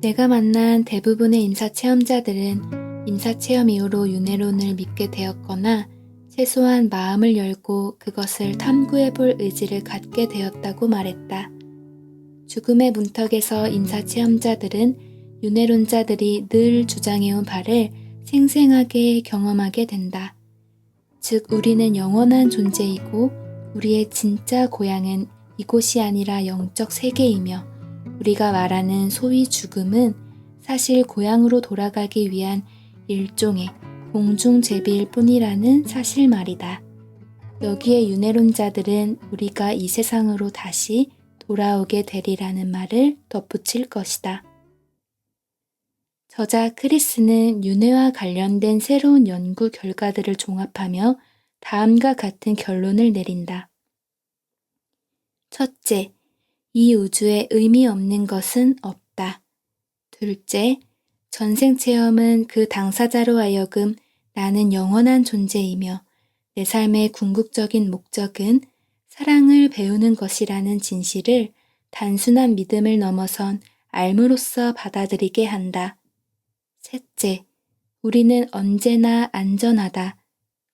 내가 만난 대부분의 임사체험자들은 임사체험 이후로 윤회론을 믿게 되었거나 최소한 마음을 열고 그것을 탐구해볼 의지를 갖게 되었다고 말했다. 죽음의 문턱에서 임사체험자들은 윤회론자들이 늘 주장해온 바를 생생하게 경험하게 된다. 즉, 우리는 영원한 존재이고 우리의 진짜 고향은 이곳이 아니라 영적 세계이며 우리가 말하는 소위 죽음은 사실 고향으로 돌아가기 위한 일종의 공중제비일 뿐이라는 사실 말이다. 여기에 윤회론자들은 우리가 이 세상으로 다시 돌아오게 되리라는 말을 덧붙일 것이다. 저자 크리스는 윤회와 관련된 새로운 연구 결과들을 종합하며 다음과 같은 결론을 내린다. 첫째, 이 우주에 의미 없는 것은 없다. 둘째, 전생체험은 그 당사자로 하여금 나는 영원한 존재이며 내 삶의 궁극적인 목적은 사랑을 배우는 것이라는 진실을 단순한 믿음을 넘어선 알므로써 받아들이게 한다. 셋째, 우리는 언제나 안전하다.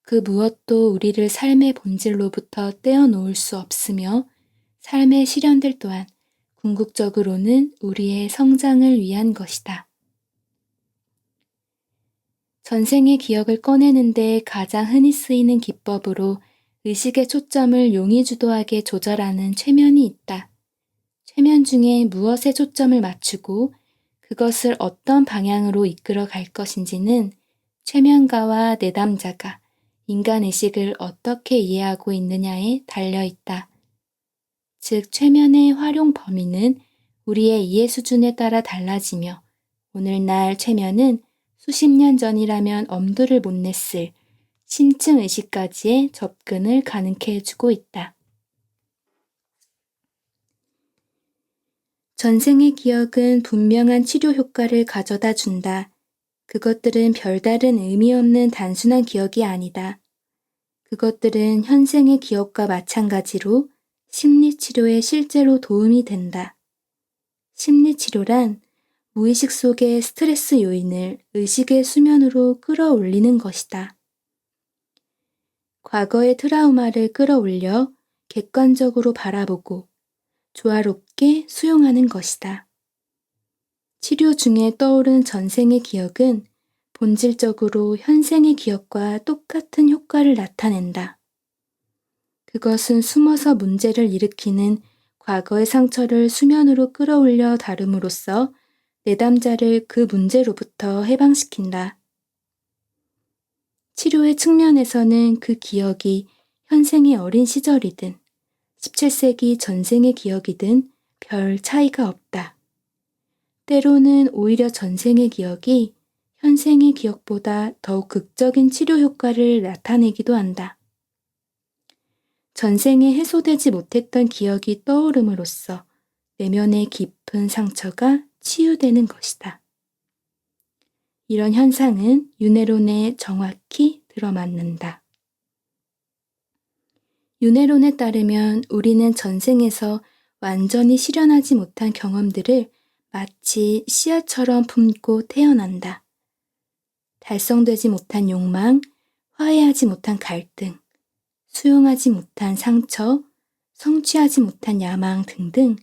그 무엇도 우리를 삶의 본질로부터 떼어놓을 수 없으며 삶의 시련들 또한 궁극적으로는 우리의 성장을 위한 것이다. 전생의 기억을 꺼내는데 가장 흔히 쓰이는 기법으로 의식의 초점을 용의주도하게 조절하는 최면이 있다. 최면 중에 무엇에 초점을 맞추고 그것을 어떤 방향으로 이끌어 갈 것인지는 최면가와 내담자가 인간의식을 어떻게 이해하고 있느냐에 달려있다. 즉, 최면의 활용 범위는 우리의 이해 수준에 따라 달라지며 오늘날 최면은 수십 년 전이라면 엄두를 못 냈을 심층 의식까지의 접근을 가능케 해주고 있다. 전생의 기억은 분명한 치료 효과를 가져다 준다. 그것들은 별다른 의미 없는 단순한 기억이 아니다. 그것들은 현생의 기억과 마찬가지로 심리치료에 실제로 도움이 된다. 심리치료란 무의식 속의 스트레스 요인을 의식의 수면으로 끌어올리는 것이다. 과거의 트라우마를 끌어올려 객관적으로 바라보고 조화롭게 수용하는 것이다. 치료 중에 떠오른 전생의 기억은 본질적으로 현생의 기억과 똑같은 효과를 나타낸다. 그것은 숨어서 문제를 일으키는 과거의 상처를 수면으로 끌어올려 다룸으로써 내담자를 그 문제로부터 해방시킨다. 치료의 측면에서는 그 기억이 현생의 어린 시절이든 17세기 전생의 기억이든 별 차이가 없다. 때로는 오히려 전생의 기억이 현생의 기억보다 더욱 극적인 치료 효과를 나타내기도 한다. 전생에 해소되지 못했던 기억이 떠오름으로써 내면의 깊은 상처가 치유되는 것이다. 이런 현상은 윤회론에 정확히 들어맞는다. 윤회론에 따르면 우리는 전생에서 완전히 실현하지 못한 경험들을 마치 씨앗처럼 품고 태어난다. 달성되지 못한 욕망, 화해하지 못한 갈등, 수용하지 못한 상처, 성취하지 못한 야망 등등,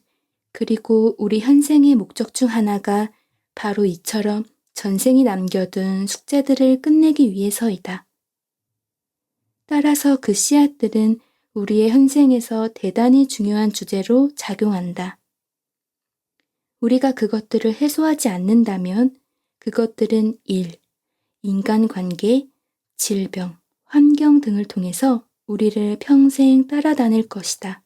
그리고 우리 현생의 목적 중 하나가 바로 이처럼 전생이 남겨둔 숙제들을 끝내기 위해서이다. 따라서 그 씨앗들은 우리의 현생에서 대단히 중요한 주제로 작용한다. 우리가 그것들을 해소하지 않는다면 그것들은 일, 인간관계, 질병, 환경 등을 통해서 우리를 평생 따라다닐 것이다.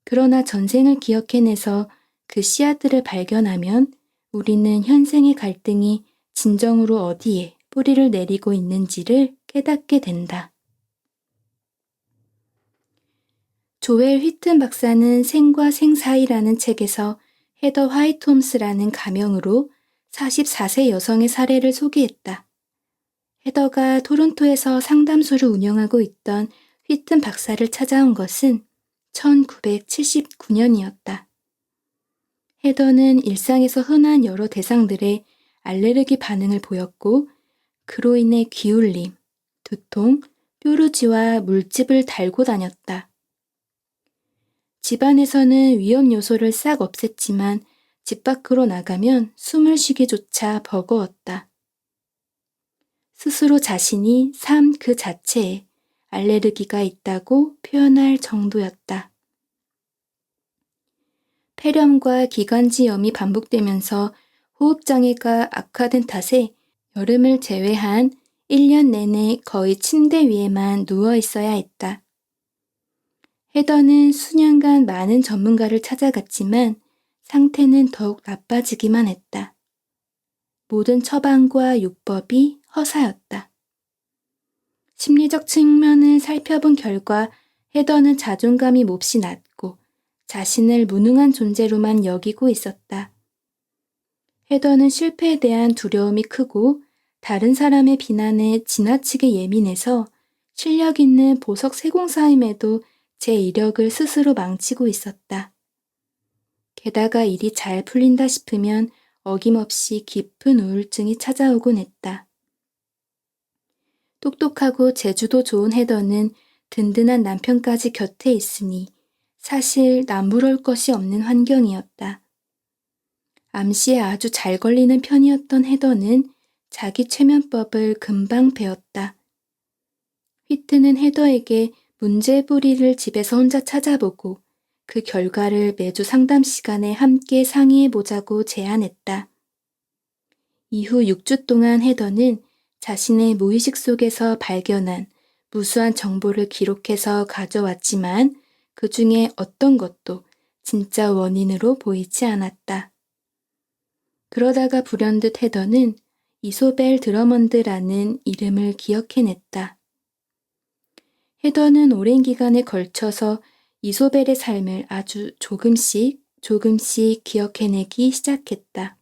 그러나 전생을 기억해내서 그 씨앗들을 발견하면 우리는 현생의 갈등이 진정으로 어디에 뿌리를 내리고 있는지를 깨닫게 된다. 조엘 휘튼 박사는 생과 생 사이라는 책에서 헤더 화이트홈스라는 가명으로 44세 여성의 사례를 소개했다. 헤더가 토론토에서 상담소를 운영하고 있던 휘튼 박사를 찾아온 것은 1979년이었다. 헤더는 일상에서 흔한 여러 대상들의 알레르기 반응을 보였고 그로 인해 기울림, 두통, 뾰루지와 물집을 달고 다녔다. 집안에서는 위험 요소를 싹 없앴지만 집 밖으로 나가면 숨을 쉬기조차 버거웠다. 스스로 자신이 삶 그 자체에 알레르기가 있다고 표현할 정도였다. 폐렴과 기관지염이 반복되면서 호흡장애가 악화된 탓에 여름을 제외한 1년 내내 거의 침대 위에만 누워 있어야 했다. 헤더는 수년간 많은 전문가를 찾아갔지만 상태는 더욱 나빠지기만 했다. 모든 처방과 요법이 허사였다. 심리적 측면을 살펴본 결과 헤더는 자존감이 몹시 낮고 자신을 무능한 존재로만 여기고 있었다. 헤더는 실패에 대한 두려움이 크고 다른 사람의 비난에 지나치게 예민해서 실력 있는 보석 세공사임에도 제 이력을 스스로 망치고 있었다. 게다가 일이 잘 풀린다 싶으면 어김없이 깊은 우울증이 찾아오곤 했다. 똑똑하고 재주도 좋은 헤더는 든든한 남편까지 곁에 있으니 사실 남부러울 것이 없는 환경이었다. 암시에 아주 잘 걸리는 편이었던 헤더는 자기 최면법을 금방 배웠다. 휘트는 헤더에게 문제의 뿌리를 집에서 혼자 찾아보고 그 결과를 매주 상담 시간에 함께 상의해보자고 제안했다. 이후 6주 동안 헤더는 자신의 무의식 속에서 발견한 무수한 정보를 기록해서 가져왔지만 그 중에 어떤 것도 진짜 원인으로 보이지 않았다. 그러다가 불현듯 헤더는 이소벨 드러먼드라는 이름을 기억해냈다. 헤더는 오랜 기간에 걸쳐서 이소벨의 삶을 아주 조금씩 기억해내기 시작했다.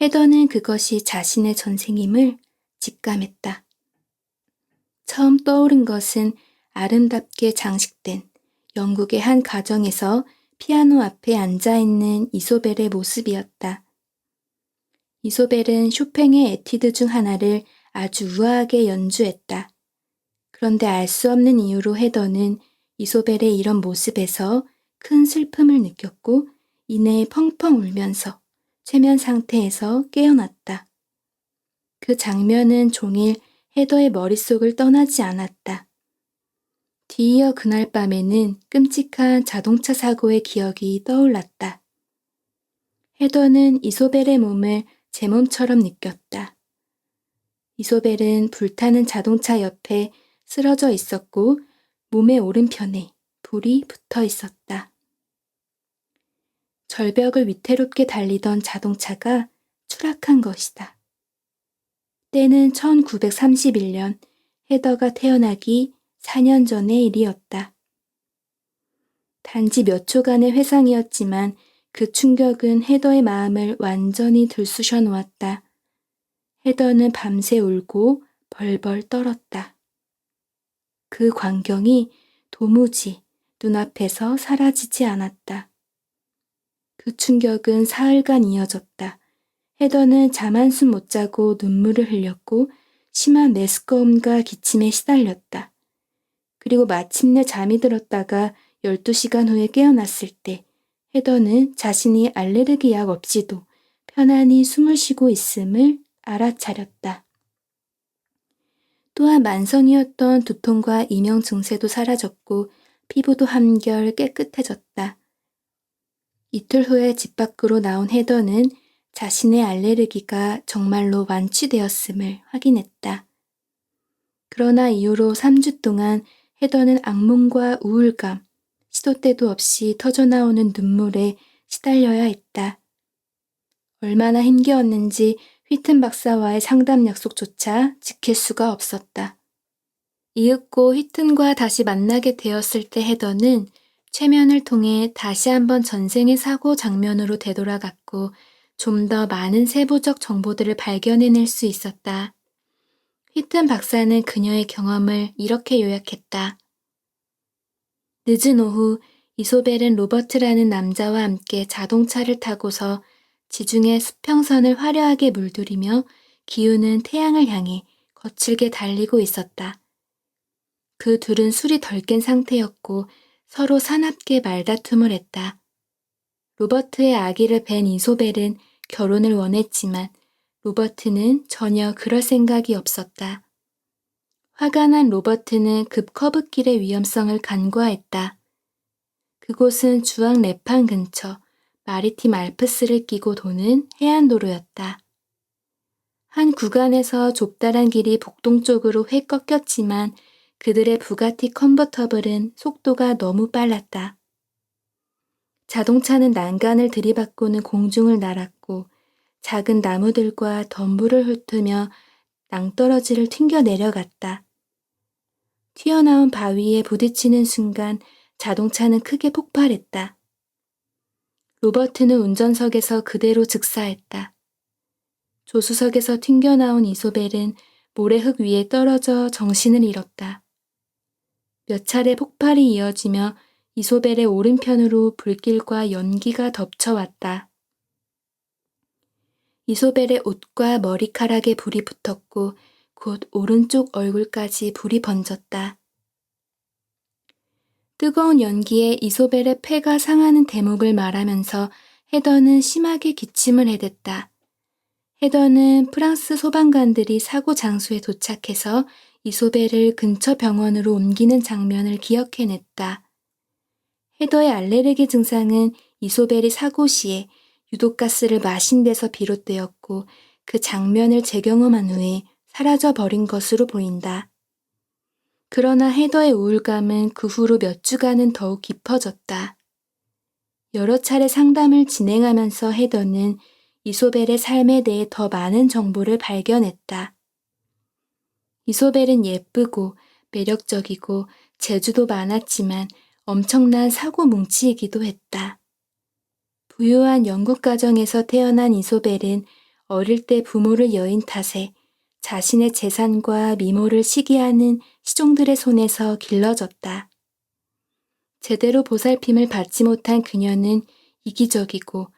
헤더는 그것이 자신의 전생임을 직감했다. 처음 떠오른 것은 아름답게 장식된 영국의 한 가정에서 피아노 앞에 앉아있는 이소벨의 모습이었다. 이소벨은 쇼팽의 에티드 중 하나를 아주 우아하게 연주했다. 그런데 알 수 없는 이유로 헤더는 이소벨의 이런 모습에서 큰 슬픔을 느꼈고 이내 펑펑 울면서 최면 상태에서 깨어났다. 그 장면은 종일 헤더의 머릿속을 떠나지 않았다. 뒤이어 그날 밤에는 끔찍한 자동차 사고의 기억이 떠올랐다. 헤더는 이소벨의 몸을 제 몸처럼 느꼈다. 이소벨은 불타는 자동차 옆에 쓰러져 있었고 몸의 오른편에 불이 붙어 있었다. 절벽을 위태롭게 달리던 자동차가 추락한 것이다. 때는 1931년 헤더가 태어나기 4년 전의 일이었다. 단지 몇 초간의 회상이었지만 그 충격은 헤더의 마음을 완전히 들쑤셔 놓았다. 헤더는 밤새 울고 벌벌 떨었다. 그 광경이 도무지 눈앞에서 사라지지 않았다. 그 충격은 사흘간 이어졌다. 헤더는 잠 한숨 못 자고 눈물을 흘렸고 심한 메스꺼움과 기침에 시달렸다. 그리고 마침내 잠이 들었다가 12시간 후에 깨어났을 때 헤더는 자신이 알레르기 약 없이도 편안히 숨을 쉬고 있음을 알아차렸다. 또한 만성이었던 두통과 이명 증세도 사라졌고 피부도 한결 깨끗해졌다. 이틀 후에 집 밖으로 나온 헤더는 자신의 알레르기가 정말로 완치되었음을 확인했다. 그러나 이후로 3주 동안 헤더는 악몽과 우울감, 시도 때도 없이 터져나오는 눈물에 시달려야 했다. 얼마나 힘겨웠는지 휘튼 박사와의 상담 약속조차 지킬 수가 없었다. 이윽고 휘튼과 다시 만나게 되었을 때 헤더는 최면을 통해 다시 한번 전생의 사고 장면으로 되돌아갔고 좀 더 많은 세부적 정보들을 발견해낼 수 있었다. 휘튼 박사는 그녀의 경험을 이렇게 요약했다. 늦은 오후 이소벨은 로버트라는 남자와 함께 자동차를 타고서 지중해 수평선을 화려하게 물들이며 기우는 태양을 향해 거칠게 달리고 있었다. 그 둘은 술이 덜 깬 상태였고 서로 사납게 말다툼을 했다. 로버트의 아기를 뵌 이소벨은 결혼을 원했지만 로버트는 전혀 그럴 생각이 없었다. 화가 난 로버트는 급 커브길의 위험성을 간과했다. 그곳은 주황 레판 근처 마리팀 알프스를 끼고 도는 해안도로였다. 한 구간에서 좁다란 길이 북동쪽으로 획 꺾였지만 그들의 부가티 컨버터블은 속도가 너무 빨랐다. 자동차는 난간을 들이받고는 공중을 날았고 작은 나무들과 덤불을 훑으며 낭떠러지를 튕겨 내려갔다. 튀어나온 바위에 부딪히는 순간 자동차는 크게 폭발했다. 로버트는 운전석에서 그대로 즉사했다. 조수석에서 튕겨나온 이소벨은 모래흙 위에 떨어져 정신을 잃었다. 몇 차례 폭발이 이어지며 이소벨의 오른편으로 불길과 연기가 덮쳐왔다. 이소벨의 옷과 머리카락에 불이 붙었고 곧 오른쪽 얼굴까지 불이 번졌다. 뜨거운 연기에 이소벨의 폐가 상하는 대목을 말하면서 헤더는 심하게 기침을 해댔다. 헤더는 프랑스 소방관들이 사고 장소에 도착해서 이소벨을 근처 병원으로 옮기는 장면을 기억해냈다. 헤더의 알레르기 증상은 이소벨이 사고 시에 유독가스를 마신 데서 비롯되었고 그 장면을 재경험한 후에 사라져 버린 것으로 보인다. 그러나 헤더의 우울감은 그 후로 몇 주간은 더욱 깊어졌다. 여러 차례 상담을 진행하면서 헤더는 이소벨의 삶에 대해 더 많은 정보를 발견했다. 이소벨은 예쁘고 매력적이고 재주도 많았지만 엄청난 사고 뭉치이기도 했다. 부유한 영국 가정에서 태어난 이소벨은 어릴 때 부모를 여인 탓에 자신의 재산과 미모를 시기하는 시종들의 손에서 길러졌다. 제대로 보살핌을 받지 못한 그녀는 이기적이고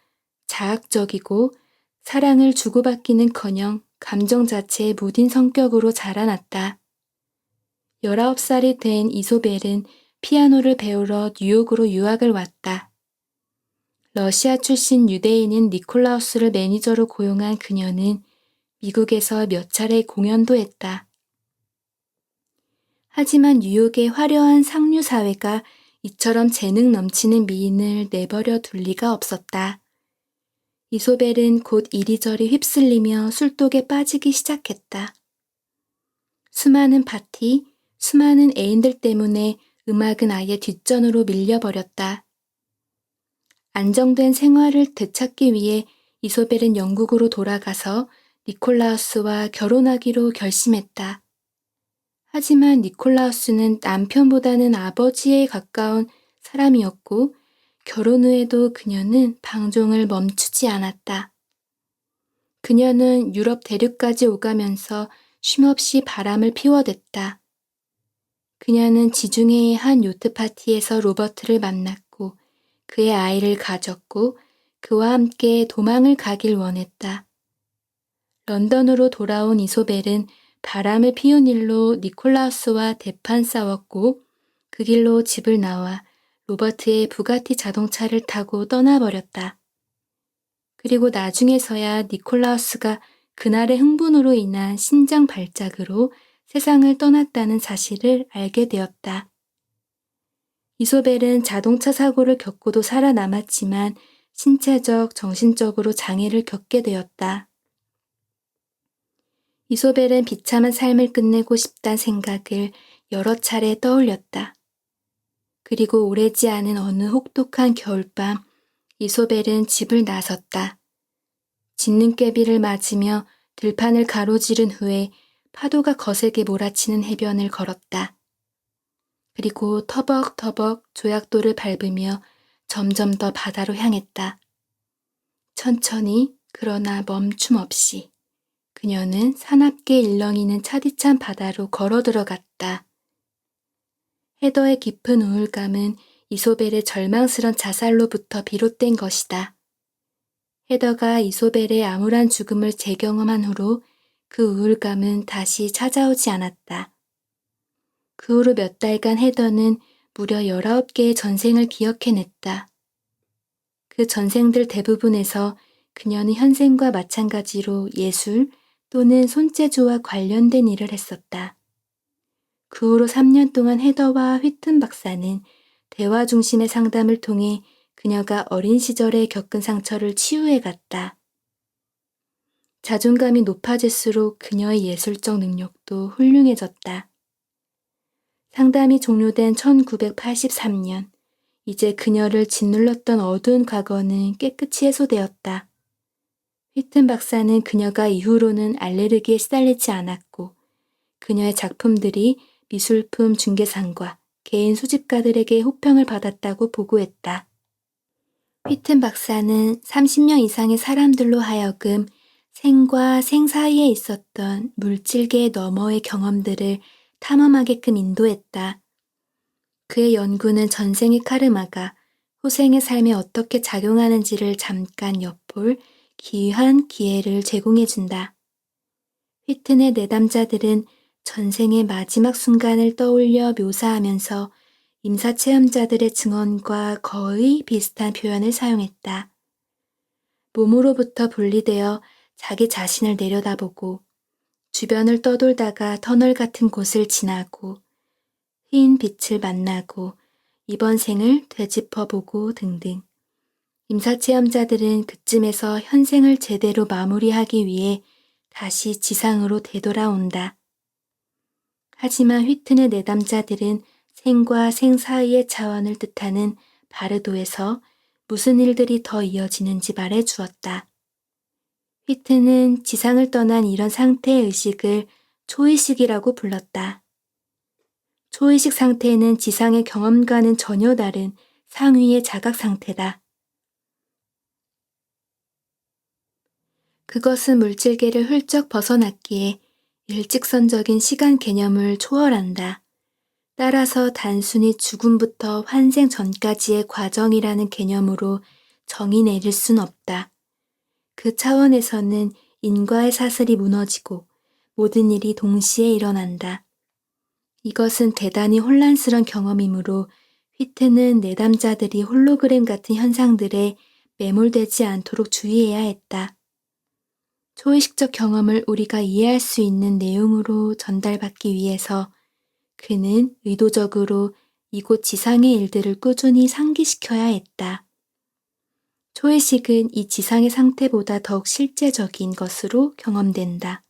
자학적이고 사랑을 주고받기는커녕 감정 자체에 무딘 성격으로 자라났다. 19살이 된 이소벨은 피아노를 배우러 뉴욕으로 유학을 왔다. 러시아 출신 유대인인 니콜라우스를 매니저로 고용한 그녀는 미국에서 몇 차례 공연도 했다. 하지만 뉴욕의 화려한 상류 사회가 이처럼 재능 넘치는 미인을 내버려 둘 리가 없었다. 이소벨은 곧 이리저리 휩쓸리며 술독에 빠지기 시작했다. 수많은 파티, 수많은 애인들 때문에 음악은 아예 뒷전으로 밀려버렸다. 안정된 생활을 되찾기 위해 이소벨은 영국으로 돌아가서 니콜라우스와 결혼하기로 결심했다. 하지만 니콜라우스는 남편보다는 아버지에 가까운 사람이었고 결혼 후에도 그녀는 방종을 멈추지 않았다. 그녀는 유럽 대륙까지 오가면서 쉼없이 바람을 피워댔다. 그녀는 지중해의 한 요트 파티에서 로버트를 만났고 그의 아이를 가졌고 그와 함께 도망을 가길 원했다. 런던으로 돌아온 이소벨은 바람을 피운 일로 니콜라우스와 대판 싸웠고 그 길로 집을 나와 로버트의 부가티 자동차를 타고 떠나버렸다. 그리고 나중에서야 니콜라우스가 그날의 흥분으로 인한 심장 발작으로 세상을 떠났다는 사실을 알게 되었다. 이소벨은 자동차 사고를 겪고도 살아남았지만 신체적, 정신적으로 장애를 겪게 되었다. 이소벨은 비참한 삶을 끝내고 싶다는 생각을 여러 차례 떠올렸다. 그리고 오래지 않은 어느 혹독한 겨울밤, 이소벨은 집을 나섰다. 짖는깨비를 맞으며 들판을 가로지른 후에 파도가 거세게 몰아치는 해변을 걸었다. 그리고 터벅터벅 조약돌을 밟으며 점점 더 바다로 향했다. 천천히 그러나 멈춤 없이 그녀는 사납게 일렁이는 차디찬 바다로 걸어 들어갔다. 헤더의 깊은 우울감은 이소벨의 절망스런 자살로부터 비롯된 것이다. 헤더가 이소벨의 암울한 죽음을 재경험한 후로 그 우울감은 다시 찾아오지 않았다. 그 후로 몇 달간 헤더는 무려 19개의 전생을 기억해냈다. 그 전생들 대부분에서 그녀는 현생과 마찬가지로 예술 또는 손재주와 관련된 일을 했었다. 그 후로 3년 동안 헤더와 휘튼 박사는 대화 중심의 상담을 통해 그녀가 어린 시절에 겪은 상처를 치유해갔다. 자존감이 높아질수록 그녀의 예술적 능력도 훌륭해졌다. 상담이 종료된 1983년, 이제 그녀를 짓눌렀던 어두운 과거는 깨끗이 해소되었다. 휘튼 박사는 그녀가 이후로는 알레르기에 시달리지 않았고 그녀의 작품들이 미술품 중개상과 개인 수집가들에게 호평을 받았다고 보고했다. 휘튼 박사는 30명 이상의 사람들로 하여금 생과 생 사이에 있었던 물질계 너머의 경험들을 탐험하게끔 인도했다. 그의 연구는 전생의 카르마가 후생의 삶에 어떻게 작용하는지를 잠깐 엿볼 기이한 기회를 제공해준다. 휘튼의 내담자들은 전생의 마지막 순간을 떠올려 묘사하면서 임사체험자들의 증언과 거의 비슷한 표현을 사용했다. 몸으로부터 분리되어 자기 자신을 내려다보고 주변을 떠돌다가 터널 같은 곳을 지나고 흰 빛을 만나고 이번 생을 되짚어보고 등등. 임사체험자들은 그쯤에서 현생을 제대로 마무리하기 위해 다시 지상으로 되돌아온다. 하지만 휘튼의 내담자들은 생과 생 사이의 차원을 뜻하는 바르도에서 무슨 일들이 더 이어지는지 말해주었다. 휘튼은 지상을 떠난 이런 상태의 의식을 초의식이라고 불렀다. 초의식 상태는 지상의 경험과는 전혀 다른 상위의 자각 상태다. 그것은 물질계를 훌쩍 벗어났기에 일직선적인 시간 개념을 초월한다. 따라서 단순히 죽음부터 환생 전까지의 과정이라는 개념으로 정의 내릴 순 없다. 그 차원에서는 인과의 사슬이 무너지고 모든 일이 동시에 일어난다. 이것은 대단히 혼란스러운 경험이므로 휘트는 내담자들이 홀로그램 같은 현상들에 매몰되지 않도록 주의해야 했다. 초의식적 경험을 우리가 이해할 수 있는 내용으로 전달받기 위해서 그는 의도적으로 이곳 지상의 일들을 꾸준히 상기시켜야 했다. 초의식은 이 지상의 상태보다 더욱 실제적인 것으로 경험된다.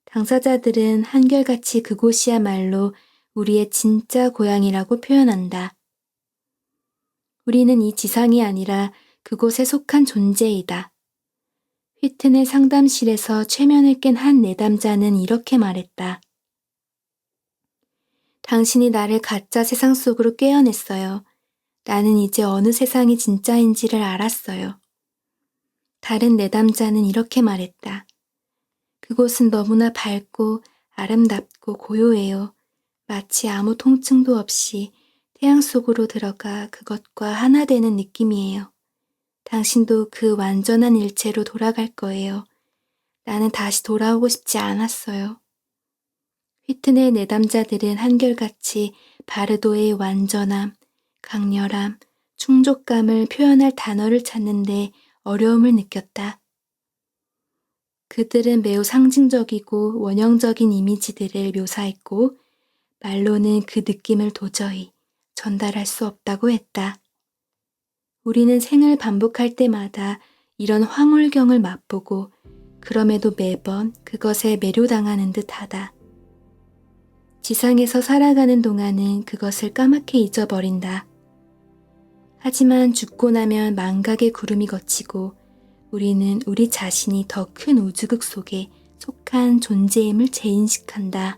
당사자들은 한결같이 그곳이야말로 우리의 진짜 고향이라고 표현한다. 우리는 이 지상이 아니라 그곳에 속한 존재이다. 휘튼의 상담실에서 최면을 깬 한 내담자는 이렇게 말했다. 당신이 나를 가짜 세상 속으로 꿰어냈어요. 나는 이제 어느 세상이 진짜인지를 알았어요. 다른 내담자는 이렇게 말했다. 그곳은 너무나 밝고 아름답고 고요해요. 마치 아무 통증도 없이 태양 속으로 들어가 그것과 하나 되는 느낌이에요. 당신도 그 완전한 일체로 돌아갈 거예요. 나는 다시 돌아오고 싶지 않았어요. 휘튼의 내담자들은 한결같이 바르도의 완전함, 강렬함, 충족감을 표현할 단어를 찾는데 어려움을 느꼈다. 그들은 매우 상징적이고 원형적인 이미지들을 묘사했고 말로는 그 느낌을 도저히 전달할 수 없다고 했다. 우리는 생을 반복할 때마다 이런 황홀경을 맛보고 그럼에도 매번 그것에 매료당하는 듯하다. 지상에서 살아가는 동안은 그것을 까맣게 잊어버린다. 하지만 죽고 나면 망각의 구름이 걷히고 우리는 우리 자신이 더 큰 우주극 속에 속한 존재임을 재인식한다.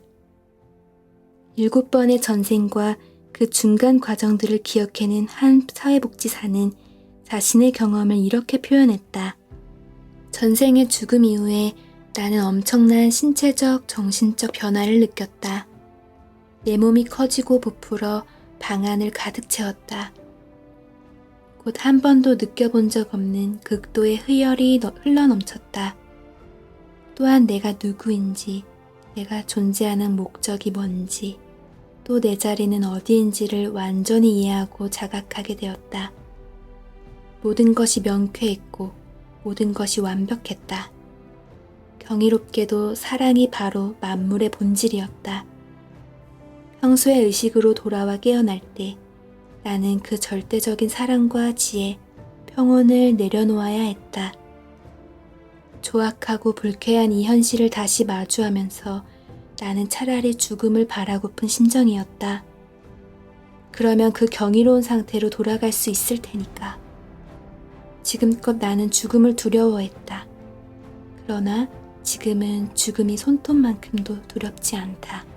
7번의 전생과 그 중간 과정들을 기억해낸 한 사회복지사는 자신의 경험을 이렇게 표현했다. 전생의 죽음 이후에 나는 엄청난 신체적, 정신적 변화를 느꼈다. 내 몸이 커지고 부풀어 방안을 가득 채웠다. 곧 한 번도 느껴본 적 없는 극도의 희열이 흘러넘쳤다. 또한 내가 누구인지, 내가 존재하는 목적이 뭔지, 또 내 자리는 어디인지를 완전히 이해하고 자각하게 되었다. 모든 것이 명쾌했고 모든 것이 완벽했다. 경이롭게도 사랑이 바로 만물의 본질이었다. 평소의 의식으로 돌아와 깨어날 때 나는 그 절대적인 사랑과 지혜, 평온을 내려놓아야 했다. 조악하고 불쾌한 이 현실을 다시 마주하면서 나는 차라리 죽음을 바라고픈 심정이었다. 그러면 그 경이로운 상태로 돌아갈 수 있을 테니까. 지금껏 나는 죽음을 두려워했다. 그러나 지금은 죽음이 손톱만큼도 두렵지 않다.